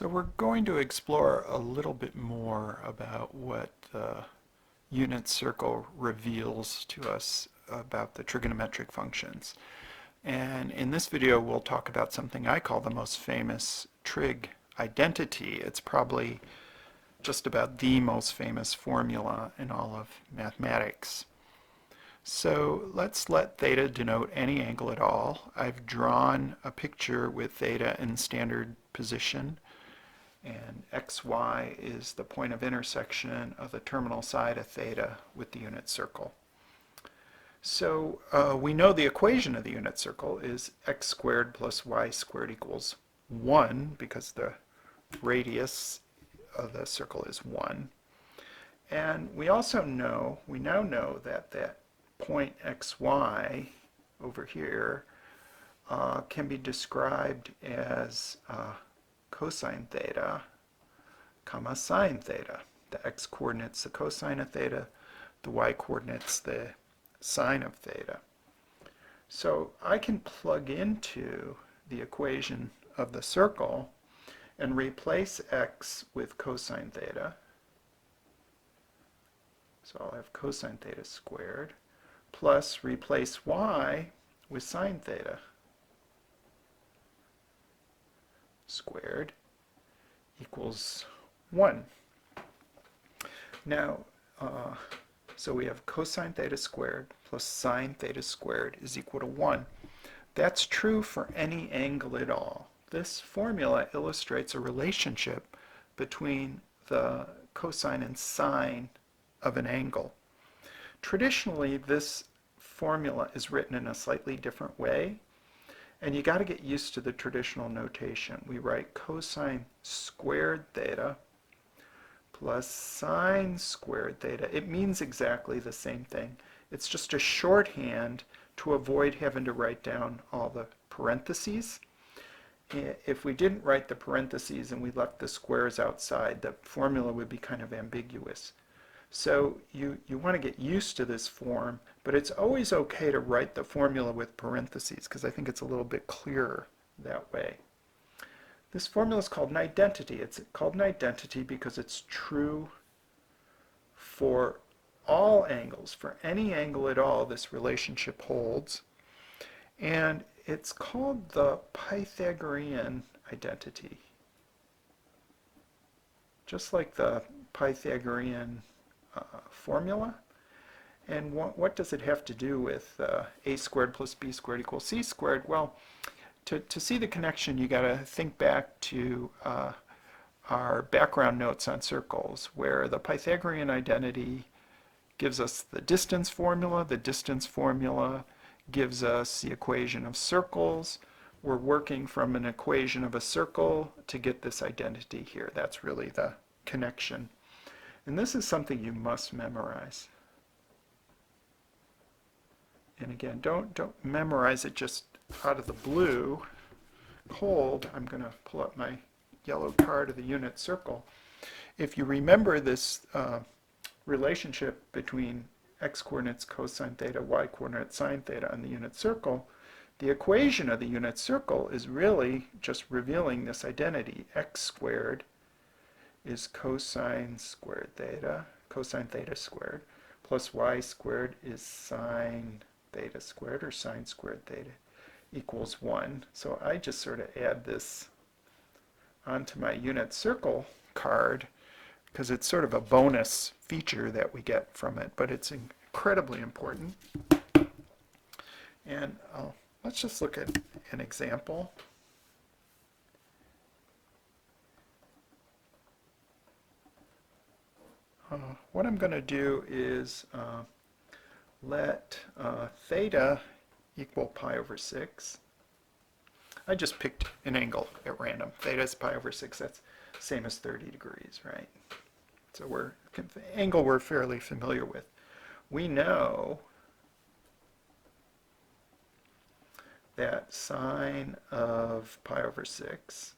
So we're going to explore a little bit more about what the unit circle reveals to us about the trigonometric functions. And in this video we'll talk about something I call the most famous trig identity. It's probably just about the most famous formula in all of mathematics. So let's let theta denote any angle at all. I've drawn a picture with theta in standard position, and xy is the point of intersection of the terminal side of theta with the unit circle. So we know the equation of the unit circle is x squared plus y squared equals 1, because the radius of the circle is 1. And we now know that that point xy over here can be described as cosine theta comma sine theta. The x coordinates the cosine of theta, the y coordinates the sine of theta. So I can plug into the equation of the circle and replace x with cosine theta. So I'll have cosine theta squared plus replace y with sine theta squared equals 1. Now, so we have cosine theta squared plus sine theta squared is equal to 1. That's true for any angle at all. This formula illustrates a relationship between the cosine and sine of an angle. Traditionally, this formula is written in a slightly different way, and you got to get used to the traditional notation. We write cosine squared theta plus sine squared theta. It means exactly the same thing. It's just a shorthand to avoid having to write down all the parentheses. If we didn't write the parentheses and we left the squares outside, the formula would be kind of ambiguous. So you want to get used to this form, but it's always okay to write the formula with parentheses because I think it's a little bit clearer that way. This formula is called an identity. It's called an identity because it's true for all angles. For any angle at all, this relationship holds. And it's called the Pythagorean identity. Just like the Pythagorean formula. And what does it have to do with a squared plus b squared equals c squared? Well, to see the connection, you got to think back to our background notes on circles, where the Pythagorean identity gives us the distance formula. The distance formula gives us the equation of circles. We're working from an equation of a circle to get this identity here. That's really the connection. And this is something you must memorize. And again, don't memorize it just out of the blue, cold. I'm going to pull up my yellow card of the unit circle. If you remember this relationship between x coordinates cosine theta, y coordinates sine theta on the unit circle, the equation of the unit circle is really just revealing this identity. X squared is cosine squared theta, cosine theta squared, plus y squared is sine theta squared, or sine squared theta, equals 1. So I just sort of add this onto my unit circle card because it's sort of a bonus feature that we get from it, but it's incredibly important. And let's just look at an example. What I'm going to do is let theta equal pi over 6. I just picked an angle at random. Theta is pi over 6. That's the same as 30 degrees, right? So the angle we're fairly familiar with. We know that sine of pi over 6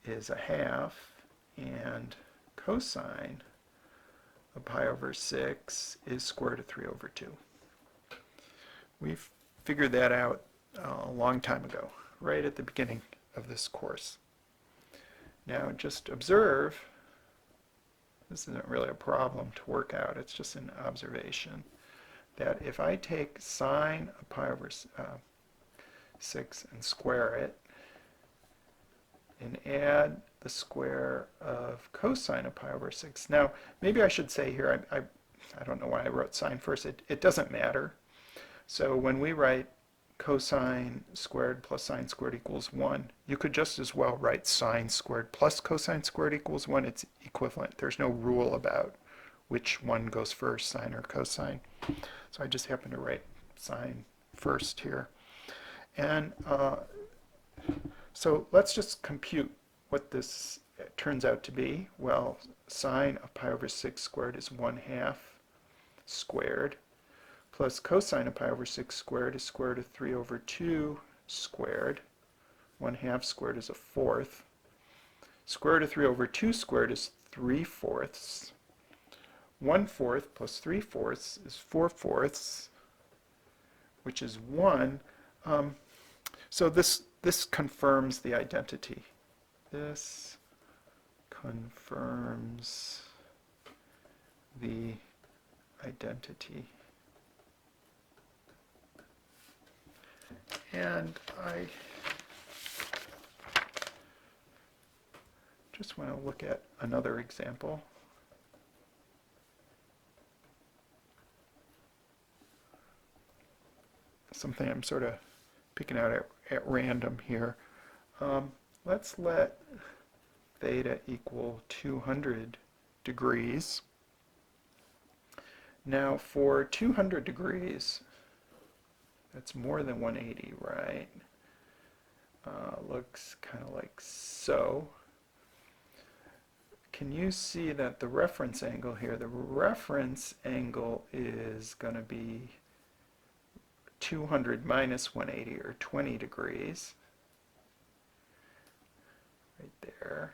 is a half, and cosine of pi over 6 is square root of 3 over 2. We've figured that out a long time ago, right at the beginning of this course. Now just observe, this isn't really a problem to work out, it's just an observation, that if I take sine of pi over 6 and square it, and add the square of cosine of pi over 6. Now, maybe I should say here, I don't know why I wrote sine first. It doesn't matter. So when we write cosine squared plus sine squared equals 1, you could just as well write sine squared plus cosine squared equals 1. It's equivalent. There's no rule about which one goes first, sine or cosine. So I just happen to write sine first here. And so let's just compute what this turns out to be. Well, sine of pi over 6 squared is 1/2 squared, plus cosine of pi over 6 squared is square root of 3 over 2 squared. 1/2 squared is 1/4. Square root of 3 over 2 squared is 3/4. 1/4 plus 3/4 is 4/4, which is 1. So this confirms the identity. This confirms the identity. And I just want to look at another example. Something I'm sort of picking out at random here. Let's let theta equal 200 degrees. Now for 200 degrees, that's more than 180, right? Looks kind of like so. Can you see that the reference angle here, the reference angle is going to be 200 minus 180, or 20 degrees. Right there.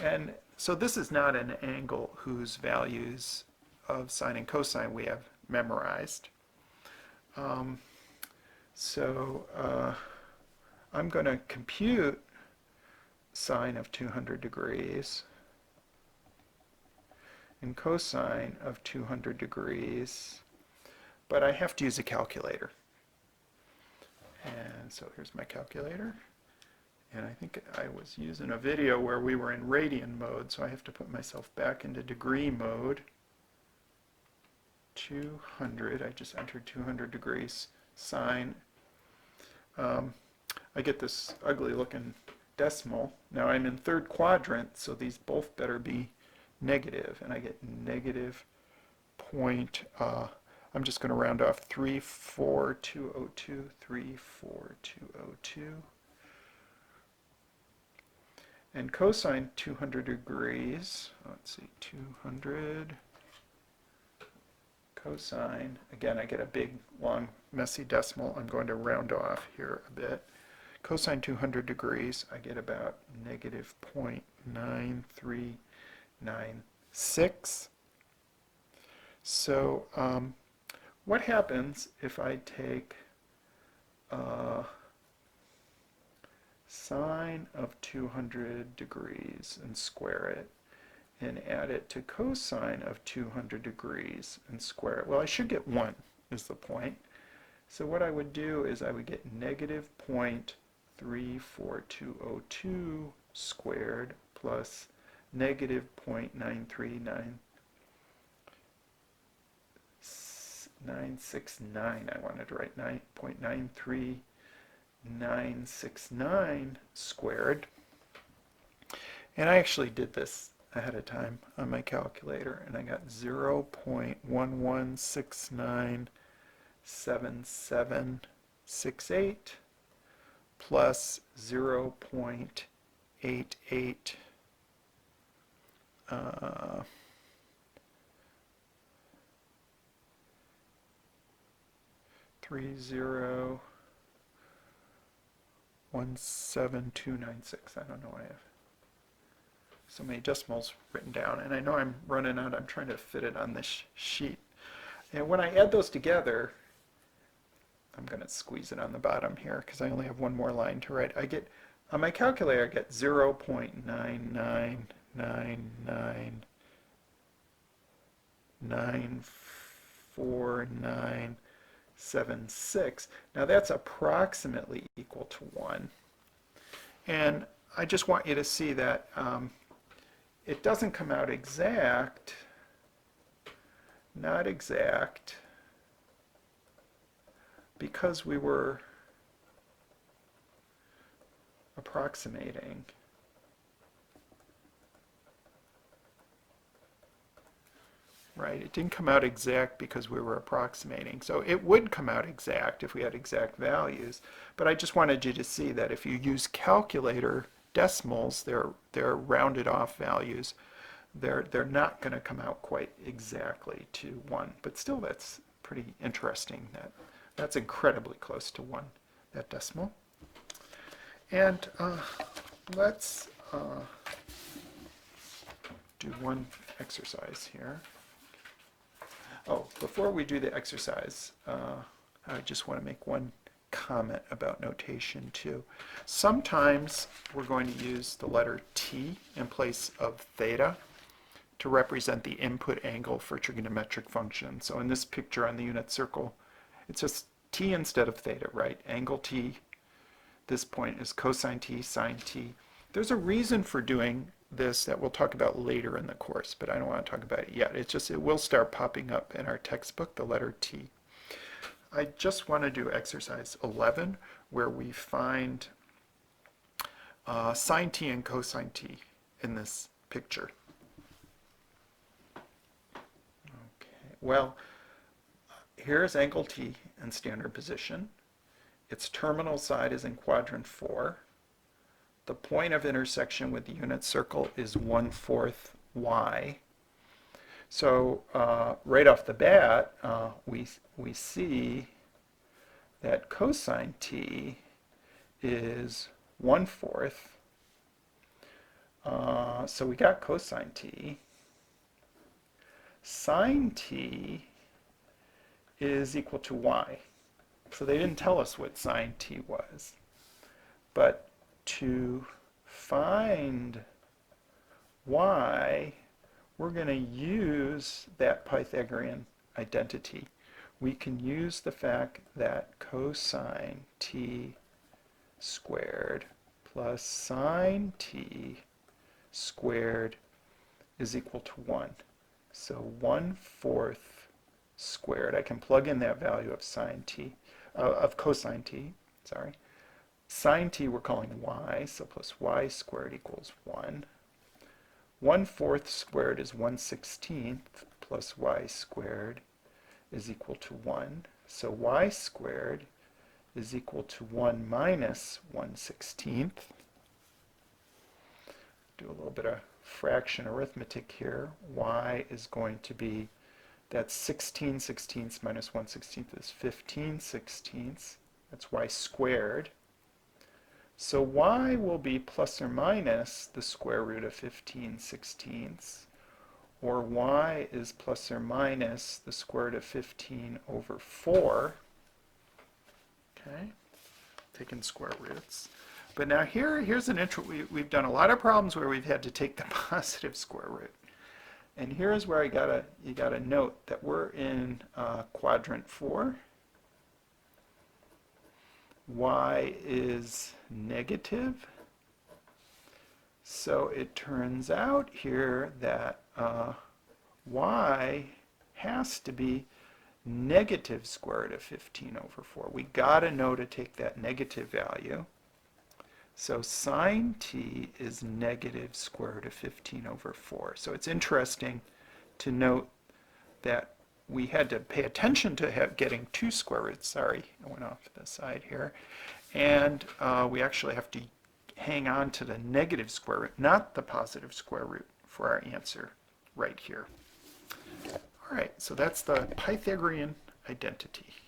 And so this is not an angle whose values of sine and cosine we have memorized. So I'm going to compute sine of 200 degrees and cosine of 200 degrees, but I have to use a calculator. And so here's my calculator. And I think I was using a video where we were in radian mode, so I have to put myself back into degree mode. 200, I just entered 200 degrees sine. I get this ugly looking decimal. Now I'm in third quadrant, so these both better be negative, and I get negative point, I'm just going to round off 34202, 34202. And cosine 200 degrees, let's see, 200 cosine, again I get a big long messy decimal, I'm going to round off here a bit. Cosine 200 degrees, I get about negative 0.9396. So what happens if I take sine of 200 degrees and square it, and add it to cosine of 200 degrees and square it? Well, I should get 1 is the point. So what I would do is I would get negative 0.34202 squared plus negative 0.93969. I wanted to write 0.93969 squared. And I actually did this ahead of time on my calculator, and I got 0.11697768 plus 0.88 3017,296. I don't know why I have so many decimals written down, and I know I'm running out. I'm trying to fit it on this sheet. And when I add those together, I'm going to squeeze it on the bottom here because I only have one more line to write. I get On my calculator, I get 0.9994976. Now that's approximately equal to 1. And I just want you to see that it doesn't come out exact, not exact, because we were approximating. Right, it didn't come out exact because we were approximating. So it would come out exact if we had exact values. But I just wanted you to see that if you use calculator decimals, they're rounded off values. They're not going to come out quite exactly to 1. But still, that's pretty interesting. That's incredibly close to 1, that decimal. And let's do one exercise here. Oh, before we do the exercise, I just want to make one comment about notation too. Sometimes we're going to use the letter t in place of theta to represent the input angle for trigonometric functions. So in this picture on the unit circle, it's just t instead of theta, right? Angle t, this point is cosine t, sine t. There's a reason for doing this that we'll talk about later in the course, but I don't want to talk about it yet. It's just, it will start popping up in our textbook, the letter t. I just want to do exercise 11, where we find sine t and cosine t in this picture. Okay, well, here's angle t in standard position. Its terminal side is in quadrant 4. The point of intersection with the unit circle is 1/4 y. So right off the bat, we see that cosine t is 1/4. So we got cosine t. Sine t is equal to y. So they didn't tell us what sine t was. But to find y, we're going to use that Pythagorean identity. We can use the fact that cosine t squared plus sine t squared is equal to 1. So 1/4 squared. I can plug in that value of sine t, of cosine t, sorry. Sine t we're calling y, so plus y squared equals 1. 1/4 squared is 1/16 plus y squared is equal to 1. So y squared is equal to 1 minus 1/16. Do a little bit of fraction arithmetic here. Y is going to be, that's 16/16 minus 1/16 is 15/16. That's y squared. So y will be plus or minus the square root of 15/16, or y is plus or minus the square root of 15 over 4. Okay, taking square roots. But now here's an we've done a lot of problems where we've had to take the positive square root. And here's where you gotta note that we're in quadrant 4. Y is negative. So it turns out here that y has to be negative square root of 15 over 4. We gotta know to take that negative value. So sine t is negative square root of 15 over 4. So it's interesting to note that we had to pay attention to getting 2 square roots. Sorry, I went off to the side here. And we actually have to hang on to the negative square root, not the positive square root, for our answer right here. All right, so that's the Pythagorean identity.